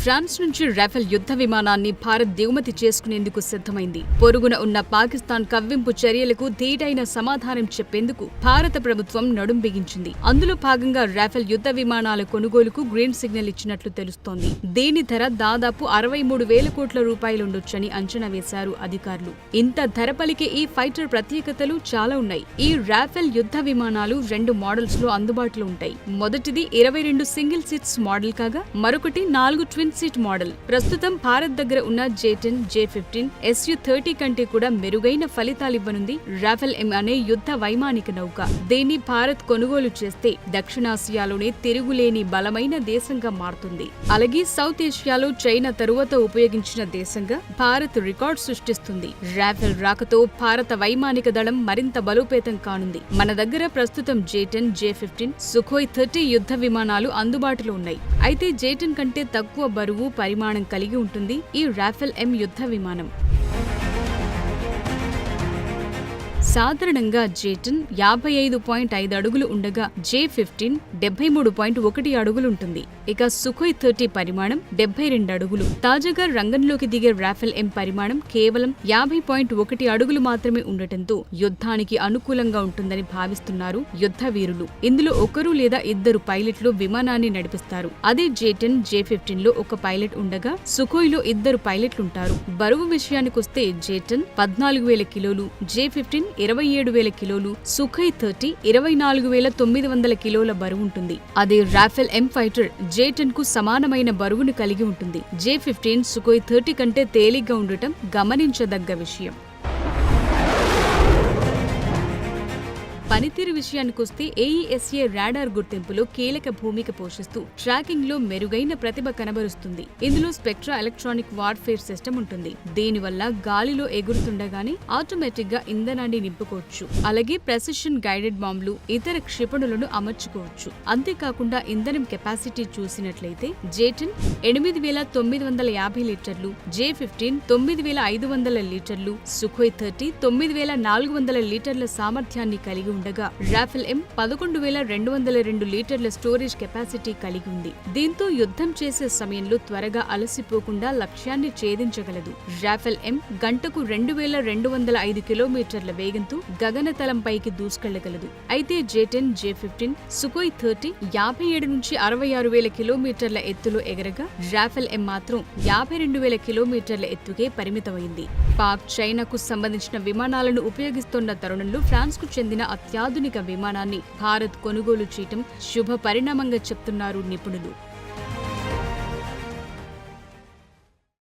France నుంచి Rafale యుద్ధ విమానాన్ని భారత్ దిగుమతి చేసుకునేందుకు సిద్ధమైంది. పొరుగున ఉన్న పాకిస్తాన్ కవ్వింపు చర్యలకు ధీటైన సమాధానం చెప్పేందుకు భారత ప్రభుత్వం నడుం బిగించింది. అందులో భాగంగా రాఫెల్ యుద్ధ విమానాల కొనుగోలుకు గ్రీన్ సిగ్నల్ ఇచ్చినట్లు తెలుస్తోంది. దీని ధర దాదాపు 63,000 కోట్ల రూపాయలుండొచ్చని అంచనా వేశారు అధికారులు. ఇంత ధర పలికే ఈ ఫైటర్ ప్రత్యేకతలు చాలా ఉన్నాయి. ఈ రాఫెల్ యుద్ధ విమానాలు 2 మోడల్స్ లో అందుబాటులో ఉంటాయి. మొదటిది 22 సింగిల్ సీట్స్ మోడల్ కాగా మరొకటి 4 ట్విన్ సీట్ మోడల్. ప్రస్తుతం భారత్ దగ్గర ఉన్న J-10, J-15, Su-30 కంటే కూడా మెరుగైన ఫలితాలివ్వనుంది రాఫెల్ M అనే యుద్ధ వైమానిక నౌక. దీన్ని భారత్ కొనుగోలు చేస్తే దక్షిణాసియాలోనే తిరుగులేని బలమైన దేశంగా మారుతుంది. అలాగే సౌత్ ఏషియాలో చైనా తరువాత ఉపయోగించిన దేశంగా భారత్ రికార్డు సృష్టిస్తుంది. రాఫెల్ రాకతో భారత వైమానిక దళం మరింత బలోపేతం కానుంది. మన దగ్గర ప్రస్తుతం J-10, J-15, Sukhoi 30 యుద్ధ విమానాలు అందుబాటులో ఉన్నాయి. అయితే J-10 కంటే తక్కువ బరువు, పరిమాణం కలిగి ఉంటుంది ఈ రాఫెల్ M యుద్ధ విమానం. సాధారణంగా J-10 55.5 అడుగులు ఉండగా J-15 73.1 అడుగులుంటుంది. ఇక Sukhoi 30 పరిమాణం 72 అడుగులు. తాజాగా రంగంలోకి దిగే రాఫెల్ M పరిమాణం కేవలం 50.1 అడుగులు మాత్రమే ఉండటంతో యుద్ధానికి అనుకూలంగా ఉంటుందని భావిస్తున్నారు యుద్ధ వీరులు. ఇందులో ఒకరు లేదా ఇద్దరు పైలట్లు విమానాన్ని నడిపిస్తారు. అదే J-10, J-15 లో ఒక పైలట్ ఉండగా Sukhoiలో 2 పైలట్లుంటారు. బరువు విషయానికొస్తే J-10 14,000 కిలోలు, J-15 27,000 కిలోలు, Sukhoi 30 24,900 కిలోల బరువుంటుంది. అదే రాఫెల్ M ఫైటర్ J-10 కు సమానమైన బరువును కలిగి ఉంటుంది. J-15 Sukhoi 30 కంటే తేలిగ్గా ఉండటం గమనించదగ్గ విషయం. పనితీరు విషయానికొస్తే AESA రాడార్ గుర్తింపులో కీలక భూమిక పోషిస్తూ ట్రాకింగ్ లో మెరుగైన ప్రతిభ కనబరుస్తుంది. ఇందులో స్పెక్ట్రా ఎలక్ట్రానిక్ వార్ఫేర్ సిస్టమ్ ఉంటుంది. దీనివల్ల గాలిలో ఎగురుతుండగానే ఆటోమేటిక్ గా ఇంధనాన్ని నింపుకోవచ్చు. అలాగే ప్రెసిషన్ గైడెడ్ బాంబులు, ఇతర క్షిపణులను అమర్చుకోవచ్చు. అంతేకాకుండా ఇంధనం కెపాసిటీ చూసినట్లయితే J-10 8,950 లీటర్లు, J-15 9,500 లీటర్లు, Sukhoi 30 9,400 లీటర్ల సామర్థ్యాన్ని కలిగి ఉండగా రాఫెల్ M 11,202 లీటర్ల స్టోరేజ్ కెపాసిటీ కలిగి ఉంది. దీంతో యుద్ధం చేసే సమయంలో త్వరగా అలసిపోకుండా లక్ష్యాన్ని ఛేదించగలదు. రాఫెల్ M గంటకు 2,205 కిలోమీటర్ల వేగంతో గగనతలంపైకి దూసుకెళ్లగలదు. అయితే J-10, J-15, Sukhoi 30 57 నుంచి 66,000 కిలోమీటర్ల ఎత్తులో ఎగరగా రాఫెల్ M మాత్రం 52,000 కిలోమీటర్ల ఎత్తుకే పరిమితమైంది. పాక్, చైనాకు సంబంధించిన విమానాలను ఉపయోగిస్తున్న తరుణంలో ఫ్రాన్స్ కు చెందిన అత్యాధునిక విమానాన్ని భారత్ కొనుగోలు చేయటం శుభ పరిణామంగా చెప్తున్నారు నిపుణులు.